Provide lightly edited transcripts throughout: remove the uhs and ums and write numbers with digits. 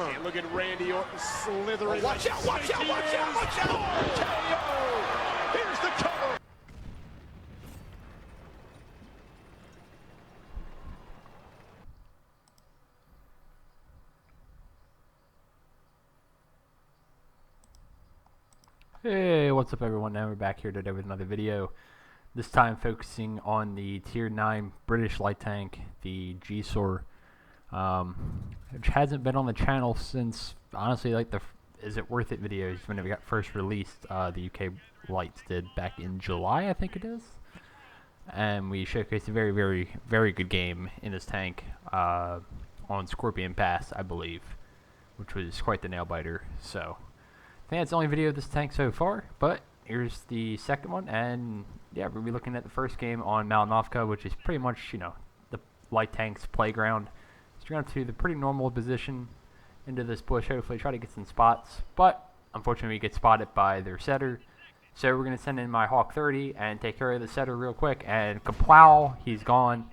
And look at Randy Orton slithering. Watch out, watch out, watch out, watch out! KO! Here's the cover. Hey, what's up everyone? Now we're back here today with another video. This time focusing on the Tier 9 British light tank, the GSOR, which hasn't been on the channel since, honestly, like the Is It Worth It videos when it got first released. The UK Lights did back in July, I think it is. And we showcased a very, very good game in this tank on Scorpion Pass, I believe, which was quite the nail biter. So I think that's the only video of this tank so far, but here's the second one, and yeah, we'll be looking at the first game on Malnovka, which is pretty much, you know, the light tank's playground. So you're going to the pretty normal position into this bush, hopefully try to get some spots, but unfortunately we get spotted by their setter. So we're going to send in my Hawk 30 and take care of the setter real quick, and kaplow, he's gone.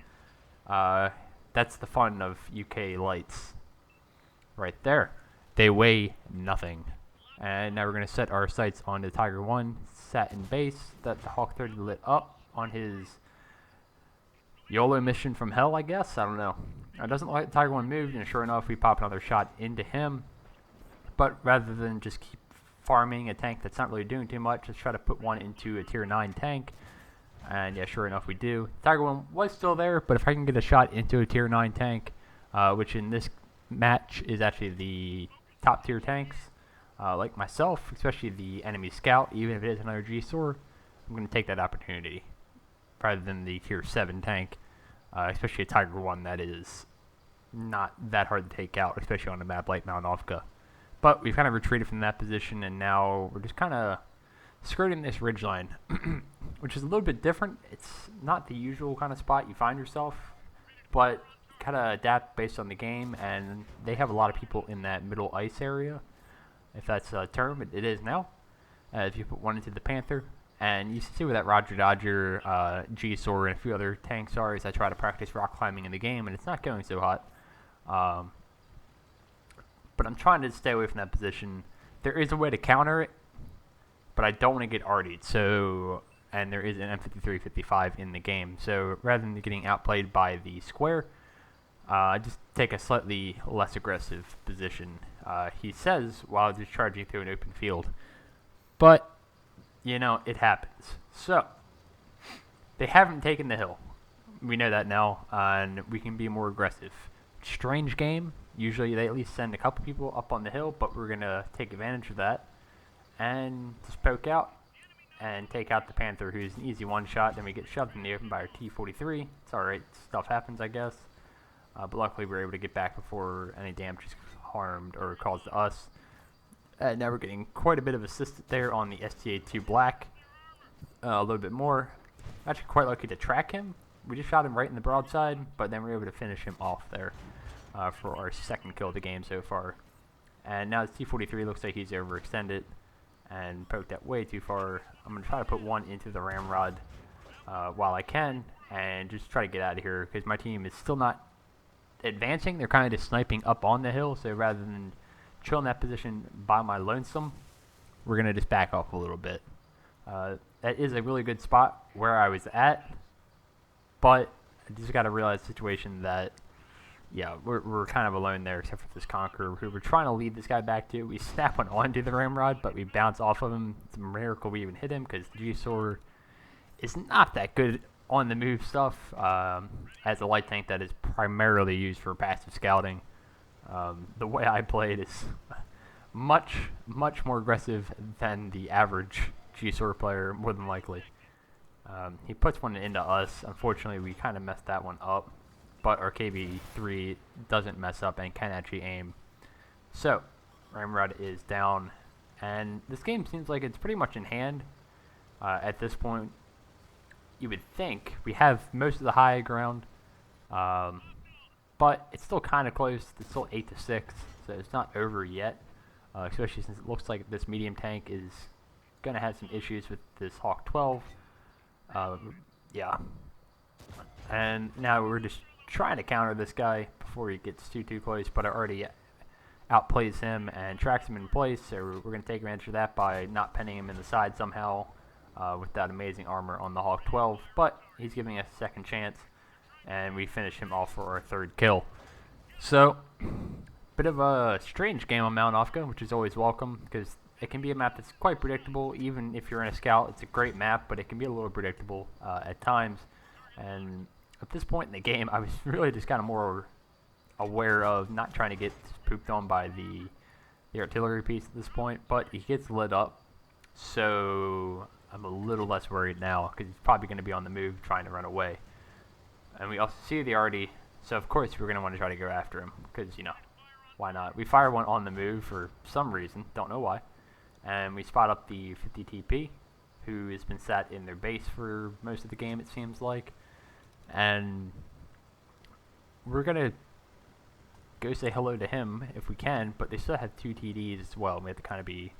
That's the fun of UK lights right there. They weigh nothing. And now we're going to set our sights on the Tiger 1 satin base that the Hawk 30 lit up on his YOLO mission from hell, I guess. I don't know. It doesn't look like the Tiger 1 moved, and sure enough, we pop another shot into him. But rather than just keep farming a tank that's not really doing too much, let's try to put one into a Tier 9 tank. And yeah, sure enough, we do. Tiger 1 was still there, but if I can get a shot into a Tier 9 tank, which in this match is actually the top tier tanks, like myself, especially the enemy scout, even if it is another GSOR, I'm going to take that opportunity rather than the Tier 7 tank, especially a Tiger 1 that is not that hard to take out, especially on a map like Malnovka. But we've kind of retreated from that position, and now we're just kind of skirting this ridgeline, which is a little bit different. It's not the usual kind of spot you find yourself, but kind of adapt based on the game, and they have a lot of people in that middle ice area, if that's a term. It is now. If you put one into the Panther, and you see where that Roger Dodger, GSOR, and a few other tanks are, as I try to practice rock climbing in the game, and it's not going so hot. But I'm trying to stay away from that position. There is a way to counter it, but I don't want to get artied. So, and there is an M53-55 in the game. So rather than getting outplayed by the square, just take a slightly less aggressive position. He says while just charging through an open field, but you know, it happens. So they haven't taken the hill. We know that now, and we can be more aggressive. Strange game. Usually they at least send a couple people up on the hill, but we're gonna take advantage of that and just poke out and take out the Panther, who's an easy one shot. Then we get shoved in the open by our T-43. It's alright, stuff happens, I guess. But luckily we were able to get back before any damage is harmed or caused to us. Now we're getting quite a bit of assist there on the STA-2 Black. A little bit more. Actually quite lucky to track him. We just shot him right in the broadside, but then we were able to finish him off there for our second kill of the game so far. And now the T-43 looks like he's overextended and poked that way too far. I'm going to try to put one into the ramrod while I can and just try to get out of here, because my team is still not advancing. They're kind of just sniping up on the hill, so rather than chill in that position by my lonesome, we're going to just back off a little bit. That is a really good spot where I was at, but I just got to realize the situation that, yeah, we're kind of alone there except for this Conqueror, who we're trying to lead this guy back to. We snap one onto the ramrod, but we bounce off of him. It's a miracle we even hit him, because the GSOR is not that good on the move stuff, as a light tank that is primarily used for passive scouting. The way I played is much more aggressive than the average GSOR player, more than likely. He puts one into us. Unfortunately, we kind of messed that one up, but our KB3 doesn't mess up and can actually aim. So, ramrod is down, and this game seems like it's pretty much in hand at this point. You would think we have most of the high ground, but it's still kind of close. It's still 8-6, so it's not over yet, especially since it looks like this medium tank is going to have some issues with this Hawk 12. Yeah. And now we're just trying to counter this guy before he gets too close, but I already outplays him and tracks him in place, so we're going to take advantage of that by not pinning him in the side somehow with that amazing armor on the Hawk 12, but he's giving us a second chance, and we finish him off for our third kill. So, bit of a strange game on Mount Ofka, which is always welcome, because it can be a map that's quite predictable. Even if you're in a scout, it's a great map, but it can be a little predictable at times. And at this point in the game, I was really just kind of more aware of not trying to get pooped on by the artillery piece at this point, but he gets lit up, so I'm a little less worried now, because he's probably going to be on the move trying to run away. And we also see the arty, so of course we're going to want to try to go after him, because, you know, why not? We fire one on the move for some reason, don't know why, and we spot up the 50 TP, who has been sat in their base for most of the game, it seems like, and we're going to go say hello to him if we can, but they still have 2 TDs as well. We have to kind of be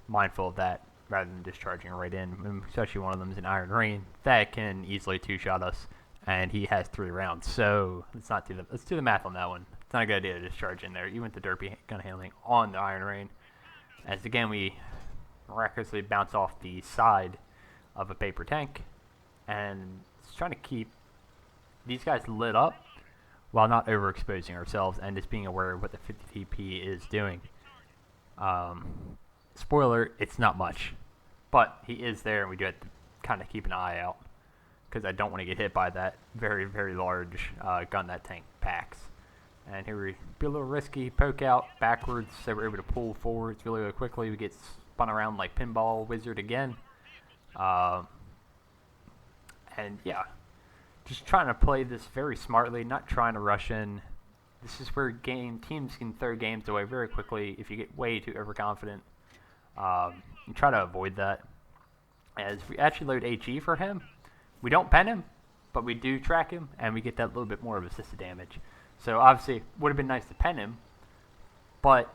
mindful of that rather than just charging right in, and especially one of them is an Iron Rain that can easily 2-shot us, and he has 3 rounds, so let's do the math on that one. It's not a good idea to just charge in there, even with the derpy gun handling on the Iron Rain, as again we miraculously bounce off the side of a paper tank, and it's trying to keep these guys lit up while not overexposing ourselves and just being aware of what the 50 TP is doing. Spoiler, it's not much, but he is there, and we do have to kind of keep an eye out, because I don't want to get hit by that very, very large gun that tank packs. And here we be a little risky, poke out backwards, so we're able to pull forwards really, really quickly. We get spun around like Pinball Wizard again. And yeah, just trying to play this very smartly, not trying to rush in. This is where teams can throw games away very quickly if you get way too overconfident. And try to avoid that. As we actually load HE for him, we don't pen him, but we do track him, and we get that little bit more of assisted damage. So obviously, it would have been nice to pen him, but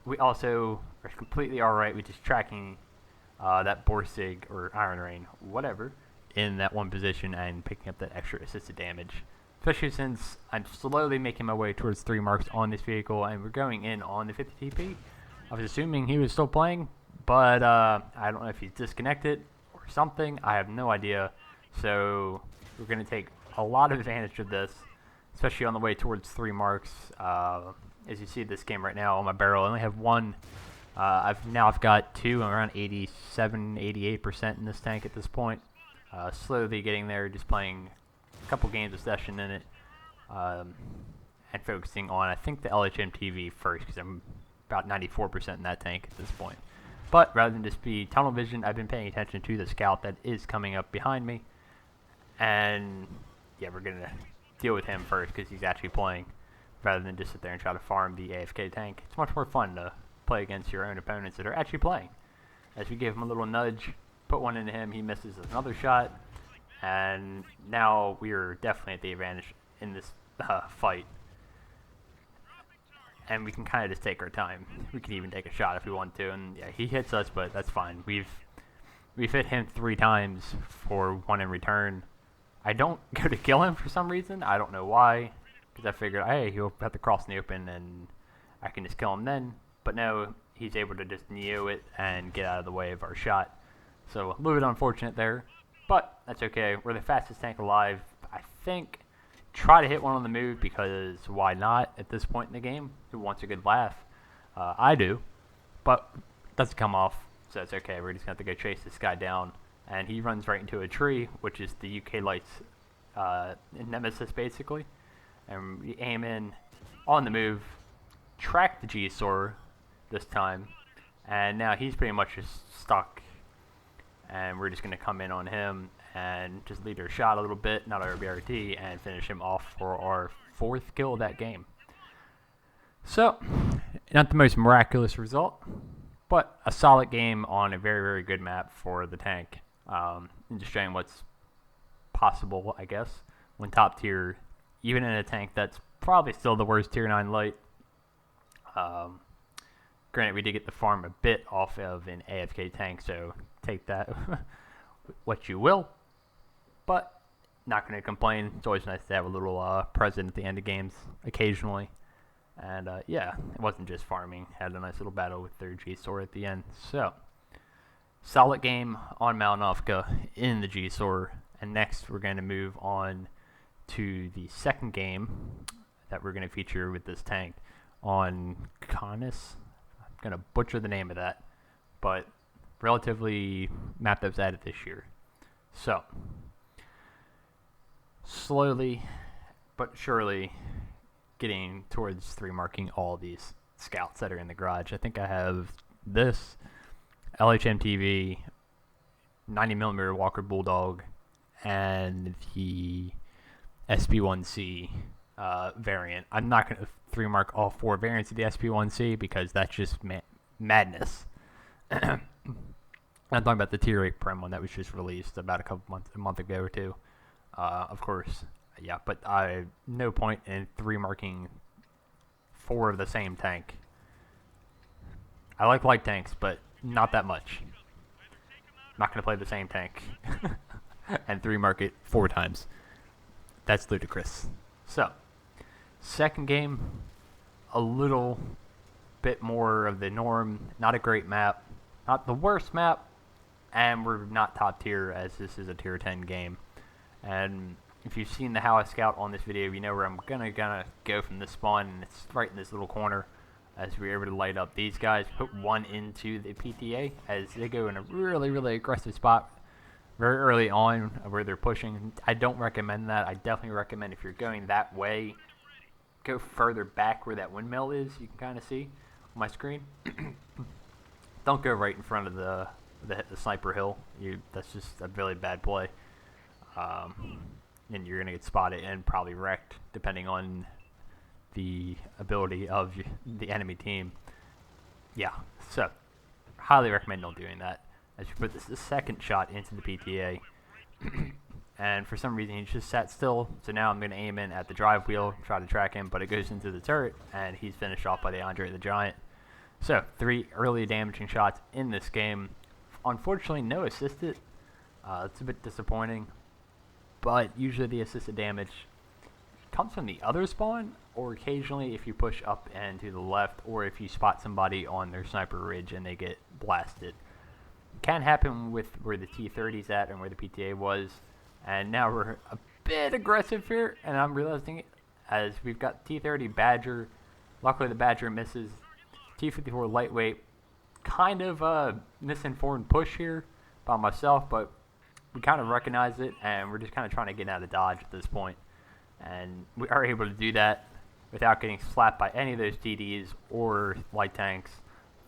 we also are completely alright with just tracking that Borsig or Iron Rain, whatever, in that one position and picking up that extra assisted damage. Especially since I'm slowly making my way towards 3 marks on this vehicle, and we're going in on the 50 TP. I was assuming he was still playing, but I don't know if he's disconnected or something. I have no idea. So we're going to take a lot of advantage of this, especially on the way towards 3 marks. As you see this game right now on my barrel, I only have 1. I've got 2. I'm around 87, 88% in this tank at this point. Slowly getting there, just playing a couple games of session in it, and focusing on, I think, the LHM TV first, because I'm about 94% in that tank at this point. But rather than just be tunnel vision, I've been paying attention to the scout that is coming up behind me, and yeah, we're going to deal with him first because he's actually playing, rather than just sit there and try to farm the AFK tank. It's much more fun to play against your own opponents that are actually playing. As we give him a little nudge, put one into him, he misses another shot, and now we are definitely at the advantage in this fight. And we can kind of just take our time. We can even take a shot if we want to, and yeah, he hits us, but that's fine. We've hit him 3 times for 1 in return. I don't go to kill him for some reason. I don't know why, because I figured, hey, he'll have to cross in the open and I can just kill him then. But no, he's able to just neo it and get out of the way of our shot. So a little bit unfortunate there, but that's okay. We're the fastest tank alive, I think. Try to hit one on the move, because why not at this point in the game? Who wants a good laugh? I do, but it doesn't come off, so it's okay. We're just going to have to go chase this guy down, and he runs right into a tree, which is the UK Lights nemesis, basically. And we aim in on the move, track the GSOR this time, and now he's pretty much just stuck, and we're just going to come in on him and just lead our shot a little bit, not our BRT, and finish him off for our 4th kill of that game. So, not the most miraculous result, but a solid game on a very, very good map for the tank. And just showing what's possible, I guess, when top tier, even in a tank that's probably still the worst tier 9 light. Granted, we did get the farm a bit off of an AFK tank, so take that what you will. But not going to complain. It's always nice to have a little present at the end of games occasionally. And yeah, it wasn't just farming. Had a nice little battle with their GSOR at the end. So, solid game on Malinowka in the GSOR. And next we're going to move on to the second game that we're going to feature with this tank on Canis. I'm going to butcher the name of that, but relatively map that was added this year. So, slowly but surely getting towards 3 marking all these scouts that are in the garage. I think I have this LHMTV 90mm Walker Bulldog and the SP1C variant. I'm not going to 3 mark all 4 variants of the SP1C because that's just madness. I'm talking about the tier 8 Prem one that was just released about a month ago or two. Of course, yeah, but no point in 3 marking 4 of the same tank. I like light tanks, but not that much. Not going to play the same tank and 3 mark it 4 times. That's ludicrous. So, second game, a little bit more of the norm. Not a great map. Not the worst map. And we're not top tier as this is a tier 10 game. And if you've seen the how I scout on this video, you know where I'm gonna go from this spawn, and it's right in this little corner. As we're able to light up these guys, put one into the PTA as they go in a really, really aggressive spot very early on where they're pushing. I don't recommend that. I definitely recommend if you're going that way, go further back where that windmill is. You can kind of see on my screen. Don't go right in front of the sniper hill. That's just a really bad play. And you're going to get spotted and probably wrecked depending on the ability of the enemy team. Yeah, so highly recommend not doing that. As you put the second shot into the PTA, and for some reason he just sat still. So now I'm going to aim in at the drive wheel, try to track him, but it goes into the turret, and he's finished off by the Andre the Giant. So 3 early damaging shots in this game. Unfortunately, no assisted. It's a bit disappointing, but usually the assisted damage comes from the other spawn, or occasionally if you push up and to the left, or if you spot somebody on their sniper ridge and they get blasted. Can happen with where the T-30's at and where the PTA was, and now we're a bit aggressive here, and I'm realizing it as we've got T-30 Badger. Luckily the Badger misses. T-54 lightweight, kind of a misinformed push here by myself, but we kind of recognize it, and we're just kind of trying to get out of dodge at this point. And we are able to do that without getting slapped by any of those TDs or light tanks,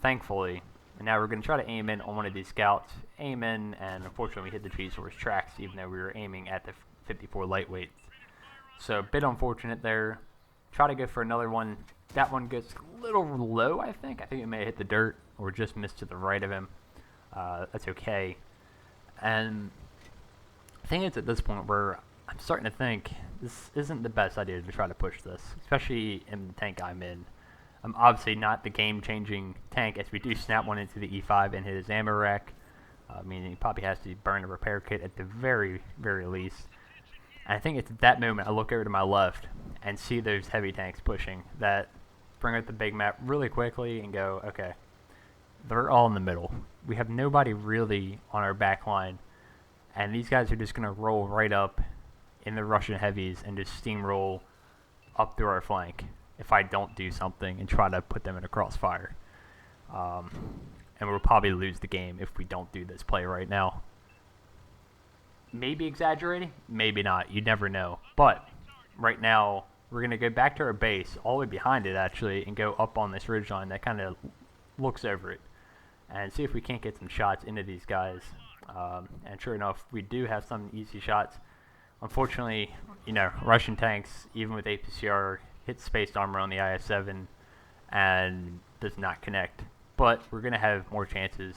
thankfully. And now we're going to try to aim in on one of these scouts. Aim in, and unfortunately we hit the GSOR's tracks, even though we were aiming at the 54 lightweight. So a bit unfortunate there. Try to go for another one. That one gets a little low, I think. I think it may have hit the dirt or just missed to the right of him. That's okay. And the thing is, at this point where I'm starting to think this isn't the best idea to try to push this, especially in the tank I'm in. I'm obviously not the game-changing tank, as we do snap one into the E5 and hit his ammo rack, meaning he probably has to burn a repair kit at the very, very least. And I think it's at that moment I look over to my left and see those heavy tanks pushing that bring up the big map really quickly and go, okay, they're all in the middle. We have nobody really on our back line, and these guys are just going to roll right up in the Russian heavies and just steamroll up through our flank if I don't do something and try to put them in a crossfire. And we'll probably lose the game if we don't do this play right now. Maybe exaggerating, maybe not. You never know. But right now, we're going to go back to our base, all the way behind it actually, and go up on this ridgeline that kind of looks over it, and see if we can't get some shots into these guys. And sure enough, we do have some easy shots. Unfortunately, you know, Russian tanks, even with APCR, hit spaced armor on the IS-7 and does not connect. But we're going to have more chances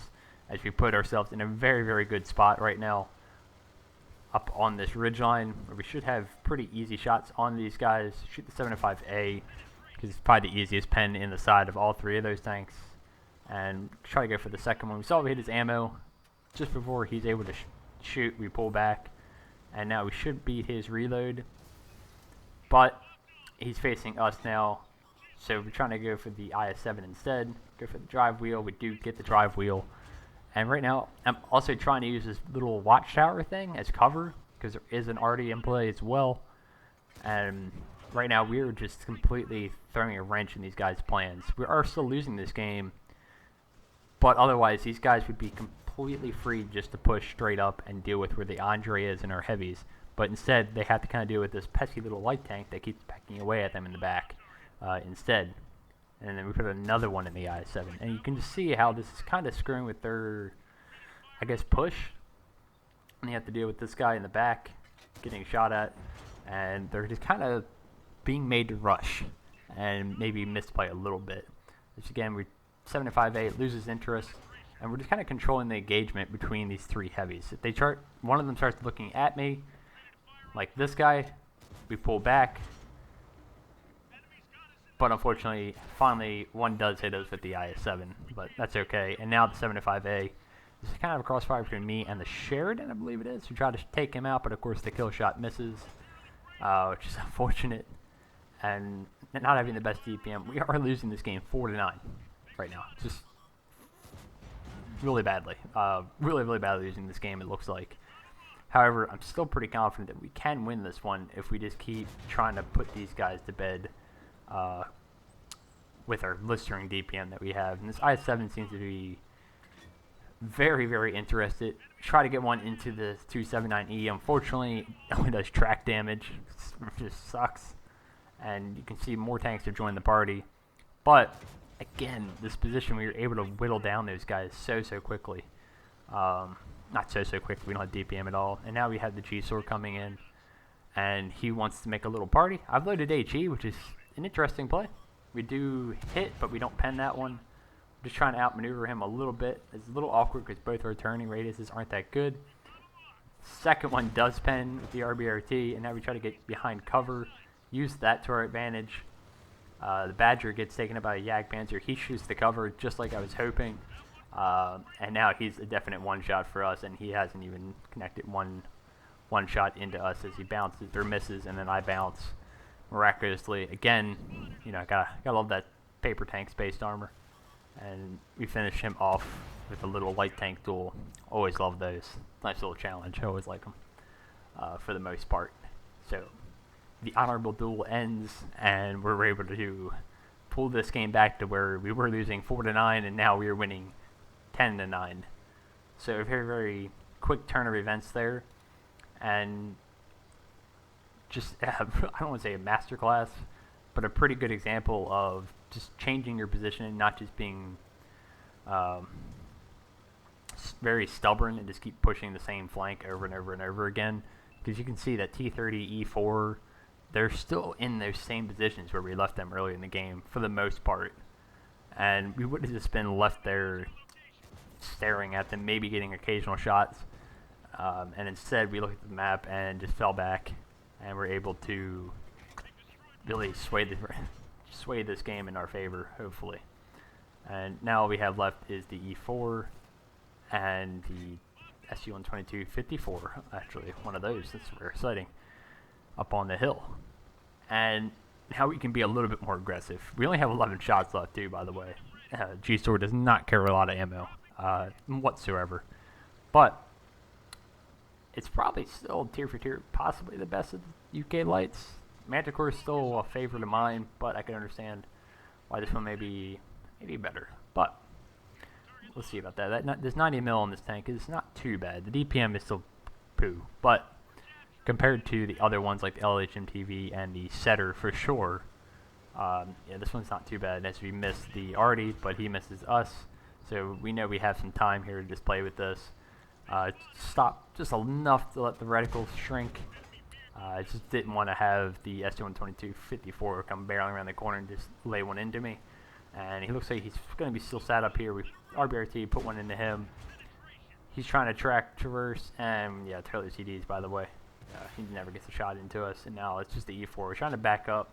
as we put ourselves in a very, very good spot right now up on this ridgeline, where we should have pretty easy shots on these guys. Shoot the 705A, because it's probably the easiest pen in the side of all 3 of those tanks. And try to go for the second one. We saw we hit his ammo just before he's able to shoot. We pull back, and now we should beat his reload. But he's facing us now, So we're trying to go for the IS-7 instead. Go for the drive wheel. We do get the drive wheel. And right now, I'm also trying to use this little watchtower thing as cover, because there is an arty in play as well. And right now, we're just completely throwing a wrench in these guys' plans. We are still losing this game, but otherwise, these guys would be completely free just to push straight up and deal with where the Andre is in our heavies. But instead, they have to kind of deal with this pesky little light tank that keeps pecking away at them in the back instead. And then we put another one in the I-7. And you can just see how this is kind of screwing with their, I guess, push. And they have to deal with this guy in the back getting shot at. And they're just kind of being made to rush and maybe misplay a little bit. Which again, we 75A loses interest. And we're just kind of controlling the engagement between these three heavies. If they start, one of them starts looking at me, like this guy, we pull back. But unfortunately, finally, one does hit us with the IS-7, but that's okay. And now the 75A is kind of a crossfire between me and the Sheridan, I believe it is, who tried to take him out, but of course the kill shot misses, which is unfortunate. And not having the best DPM, we are losing this game 4-9 right now. Just really badly. Really, really badly losing this game, it looks like. However, I'm still pretty confident that we can win this one if we just keep trying to put these guys to bed with our blistering DPM that we have. And this IS-7 seems to be very, very interested. Try to get one into the 279E. Unfortunately, it only does track damage. It just sucks. And you can see more tanks have joined the party. But, again, this position, we were able to whittle down those guys so quickly. Not so quickly. We don't have DPM at all. And now we have the GSOR coming in. And he wants to make a little party. I've loaded HE, which is an interesting play. We do hit, but we don't pen that one. Just trying to outmaneuver him a little bit. It's a little awkward because both our turning radiuses aren't that good. Second one does pen with the RBRT, and now we try to get behind cover. Use that to our advantage. The Badger gets taken out by a Yag Panzer. He shoots the cover just like I was hoping. And now he's a definite one-shot for us, and he hasn't even connected one shot into us as he bounces or misses, and then I bounce miraculously. Again, you know, gotta love that paper tank spaced armor. And we finish him off with a little light tank duel. Always love those. Nice little challenge. I always like them for the most part. So the honorable duel ends, and we're able to pull this game back to where we were losing 4-9, and now we are winning 10-9. So a very, very quick turn of events there. And just, I don't want to say a masterclass, but a pretty good example of just changing your position and not just being very stubborn and just keep pushing the same flank over and over and over again. Because you can see that T30, E4, they're still in those same positions where we left them early in the game for the most part. And we would have just been left there staring at them, maybe getting occasional shots. And instead, we looked at the map and just fell back, and we're able to really sway this game in our favor, hopefully. And now all we have left is the E4 and the SU-122-54, actually, one of those. That's very exciting, up on the hill. And now we can be a little bit more aggressive. We only have 11 shots left, too, by the way. GSOR does not carry a lot of ammo whatsoever. But it's probably still tier for tier, possibly the best of the UK lights. Manticore is still a favorite of mine, but I can understand why this one may be better. But we'll see about that. This 90 mil on this tank is not too bad. The DPM is still poo, but compared to the other ones like the LHMTV and the Setter for sure, yeah, this one's not too bad. As we miss the Artie, but he misses us, so we know we have some time here to just play with this. Stop just enough to let the reticles shrink. I just didn't want to have the SU-122-54 come barreling around the corner and just lay one into me. And he looks like he's going to be still sat up here. We RBRT put one into him. He's trying to traverse, and yeah, Taylor CDs, by the way. He never gets a shot into us, and now it's just the E4. We're trying to back up,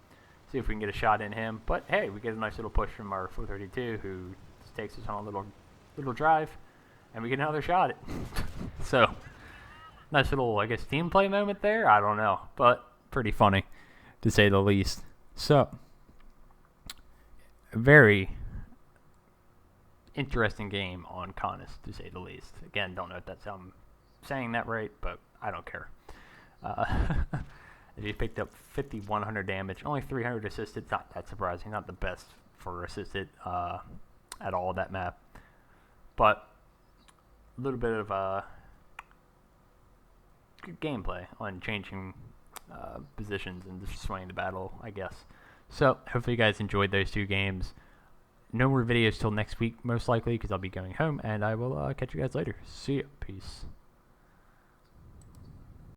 see if we can get a shot in him. But hey, we get a nice little push from our 432, who just takes us on a little drive, and we get another shot at So, nice little, I guess, team play moment there. I don't know, but pretty funny, to say the least. So, very interesting game on Canis, to say the least. Again, don't know if that's how I'm saying that right, but I don't care. He picked up 5,100 damage, only 300 assisted. Not that surprising. Not the best for assisted at all, that map. But a little bit of good gameplay on changing positions and just swinging the battle, I guess. So, hopefully you guys enjoyed those 2 games. No more videos till next week, most likely, because I'll be going home, and I will catch you guys later. See ya. Peace.